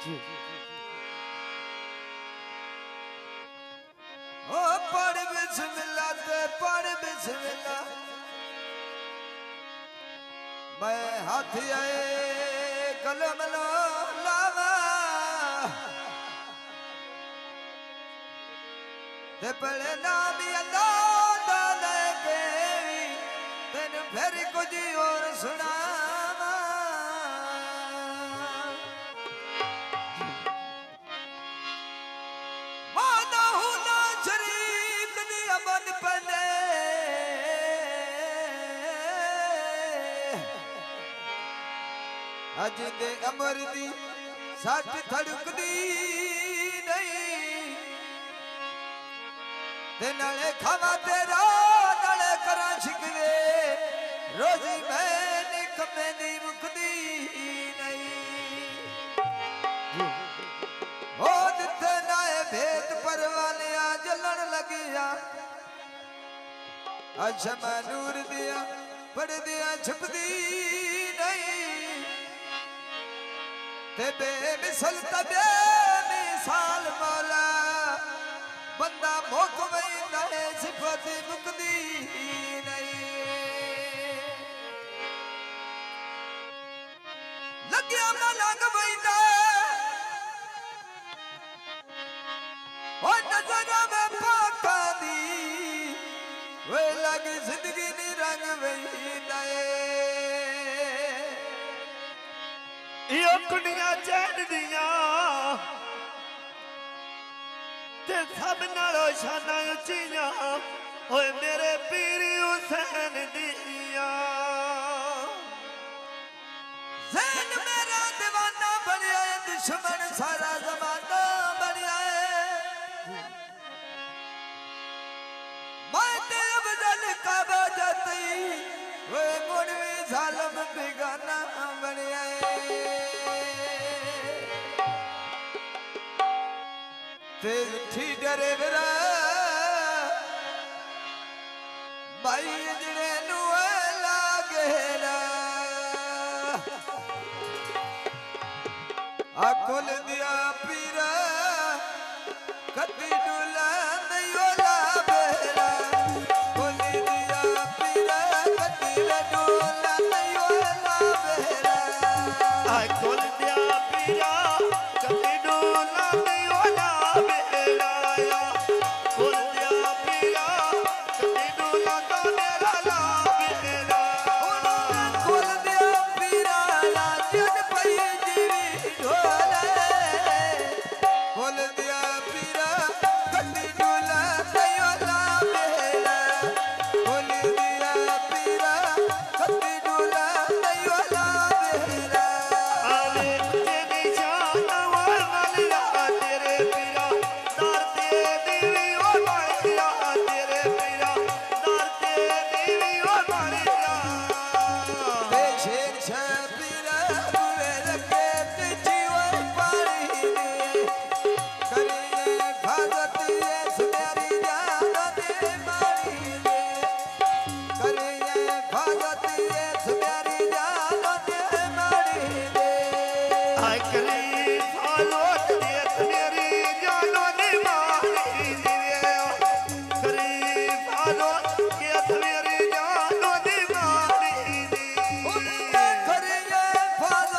ओ पढ़ बिस्मिल्लाह ते पढ़ बिस्मिल्लाह मैं हाथ आए कलम लो लावा ते पढ़े नाम अल्लाह दा लेके तेन फिर कुछ और सुनावा माना हुना शरीक दी अमन पने अज दे अमर दी सट थड़कदी नहीं ते नाले खावा तेरा नाले करा शिकवे रोजी मैं कमे दी मुकदी नहीं हो दिते नाए भेद परवाने आ जलन लगिया अच्छा मैं नूर दिया पढ़ दिया छुपदी नहीं ते बेमिसल तबे मिसाल मौला बंदा मोक वैंदा है सिफत मुकदी नहीं लग्या मलंग वैंदा ओ नजर में पाका दी वे लग जिंदगी नी रंग वैंदा यो कुड़ियां चैन दियां ते सब नालों शाना उच्चियां ओए मेरे पीर हुसैन दियां ज़ैन मेरा दीवाना बनया है दुश्मन सारा ज़माना बनया है मैं ते अफजल काबा जाती वे मुड़वी जालिम बेगाना बनया है ते उठी डरे मेरा भाई जड़े नू लागेला अकुल दिया पीरा कदी डुला नहीं ओला बेला कुल दिया पीरा कदी डुला नहीं ओला बेला कुल दिया पीरा कदी डुला नहीं ओला बेला कुल दिया पीरा कदी डुला तो मेरा ला बेला कुल दिया पीरा ला जन पई जीवी ढोले कुल दिया पीरा कदी डुला नहीं ओला बेला कुल दिया पीरा कदी डुला नहीं ओला बेला आले तेरी जान और वालिया तेरे पीरा दरते दीवी ओ वालिया तेरे पीरा दरते दीवी ओ वालिया शेर छपीरा बुरे लगे ते जीवन पानी दे करिए भागत ये सुनेरी जान दे मारी दे करिए भागत ये सुनेरी जान दे मारी दे आई कली फालो देख मेरी जानो ने मारी दिवे कली फालो देख मेरी जानो ने मारी दी करिए भागत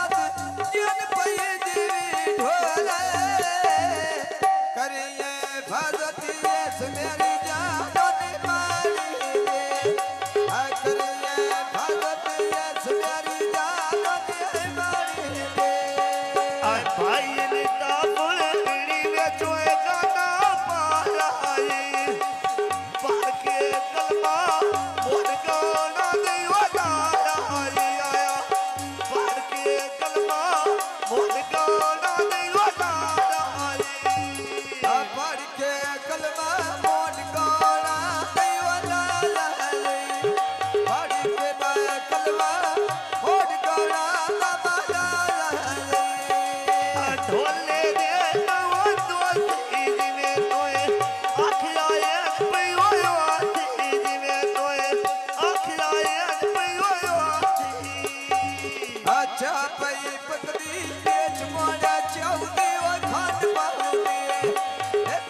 अच्छा पई पकड़ी तेज मोड़ा चौदी और खान पाऊंगी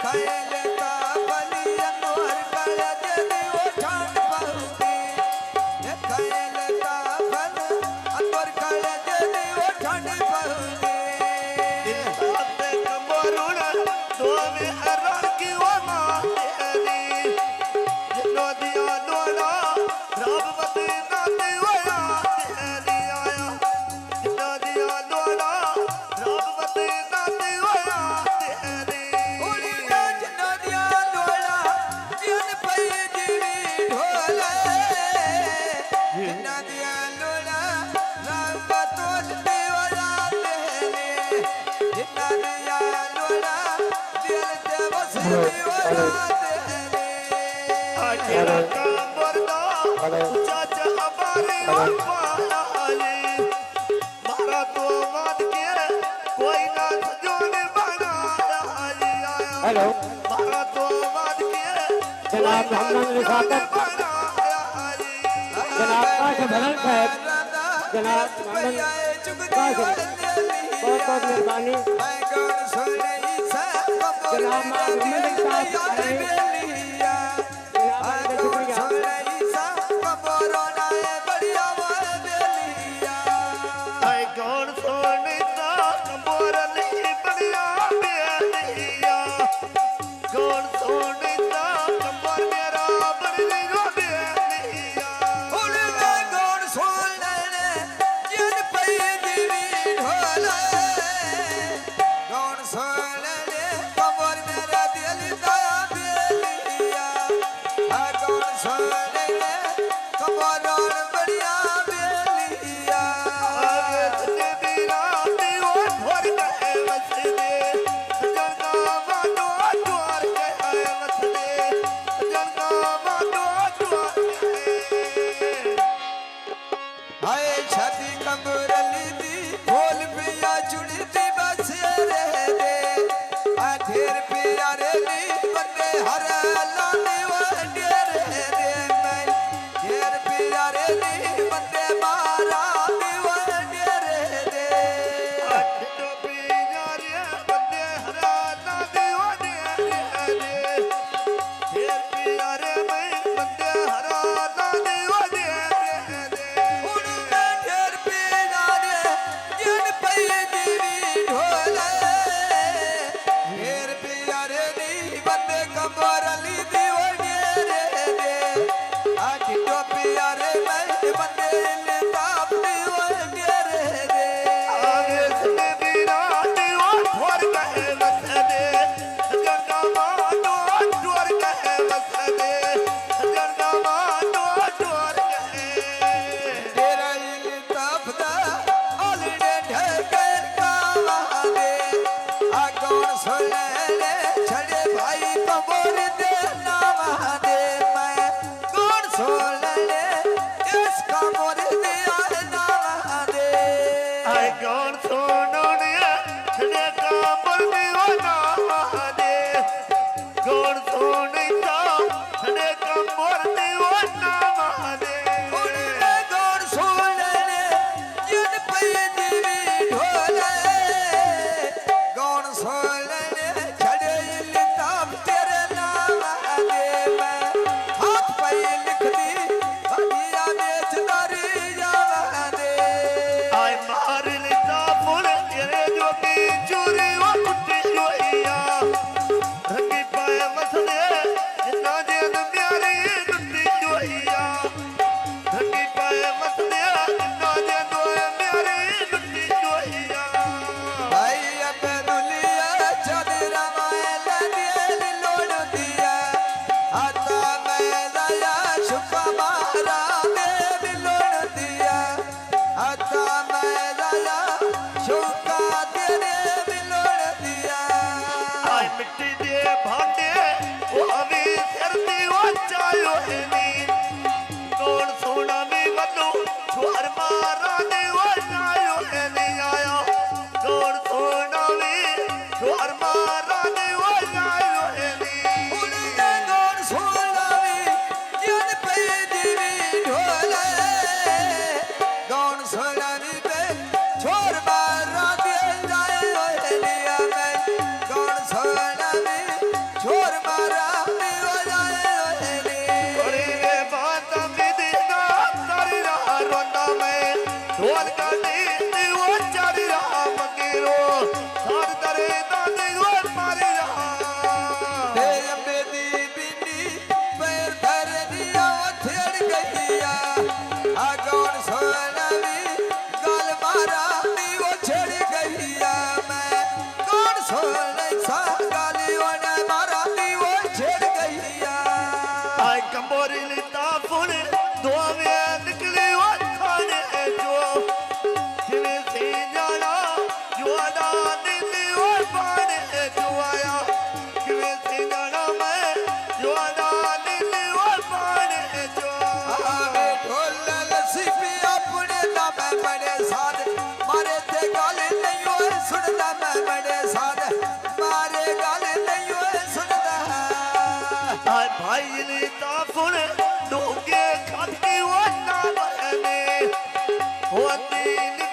खाए लेता बली अनवर कल जदी वो ठान पाऊंगी खाए लेता बल अनवर कल जदी वो ठान पाऊंगी साथे कमरुण दोवे हरण की वो मातेरी जिनो दिया डोला रामवती नाती वया तेरी आया जिनो दिया डोला रामवती नाती वया तेरी उड़ी नाच नदिया डोला जिन पई जीवी ढोले नदिया डोला राम तो देवरा तेरे नदिया डोला दिल ते बस देवरा तेरे तेरा काम बरदा चाचा हमारी वाली मारा तो वाद के कोई ना जोने बना रही आया हेलो मारा तो वाद के जनाब मोहम्मद रिफाकत जनाब काश भलन साहब जनाब मोहम्मद काश बहुत बहुत मेहरबानी जनाब मोहम्मद साहब आई कौन सोनीता मोरली बढ़िया बेलिया कौन सोनीता मोर मेरा बढ़िया बेलिया बढ़िया बेलिया हाय छाती कमरली दी फूल पिया चुड़ी दी बस रे दे आ ढेर पिया रे ली बंदे हर लानी वंडे रे दे मैं ढेर पिया रे ली बंदे मारा दी वंडे रे दे उड़ में ढेर पिया रे जिन पई जीवी ढोले ढेर पिया रे ली बंदे कमरली दी वंडे रे दे आ ढिडो पिया रे मैं बंदे ले ताप दी वंडे रे दे तेरा इल्ताफ दा अलड़े ढकर कावादे आ कौन सुने ले छड़े भाई कमर दे नावादे मैं कौन सुने ले इस कमर दे आए नावादे उड़े कौन सुने ले जिन पई जीवी ढोले कौन सुने ले छड़े इल्ताफ तेरे नावादे मैं हाथ पई लिख दी भजिया बेचदारी जावादे भाई अब दुलिया चदरा मायला दिल लोड दिया आता मैं दया छुपा मारा दे लोड दिया आता मैं दया छुपा तेरे लोड दिया मिट्टी दे भांडे वो अभी सर्दी वो चायो है नी कौन सोना में बनो छुआर मारा ने वो नायो है नहीं आया कौन सोना में छुआर मारा ने वो नायो है नहीं उड़े कौन सोलावी जिन पे जीवी ढोले कौन सोलावी पे ढोल गाड़ी दीवा चढ़िया मंगेरो सार दरे दादी वो मारिया ते अम्बे दी बिंदी पैर धरनिया छेड़ गईया आ कौन सोनावी गल मारा दी वो छेड़ गईया मैं कौन सोने सा गाली ओने मारा दी वो छेड़ गईया आय कंबोरी लिता फुल दुआवे निकली वो खाने जो जिवे सी जाना जुआना नीली वो पाने जो आया जिवे सी जाना मैं जुआना नीली वो पाने जो आवे ढोल लसी पी अपने दम बड़े साथ मारे ते गाली नहीं ओए सुनदा मैं बड़े साथ मारे गाली नहीं ओए सुनदा आय भाई लिता फुल डोगे खाती वो ना बहने वो नीली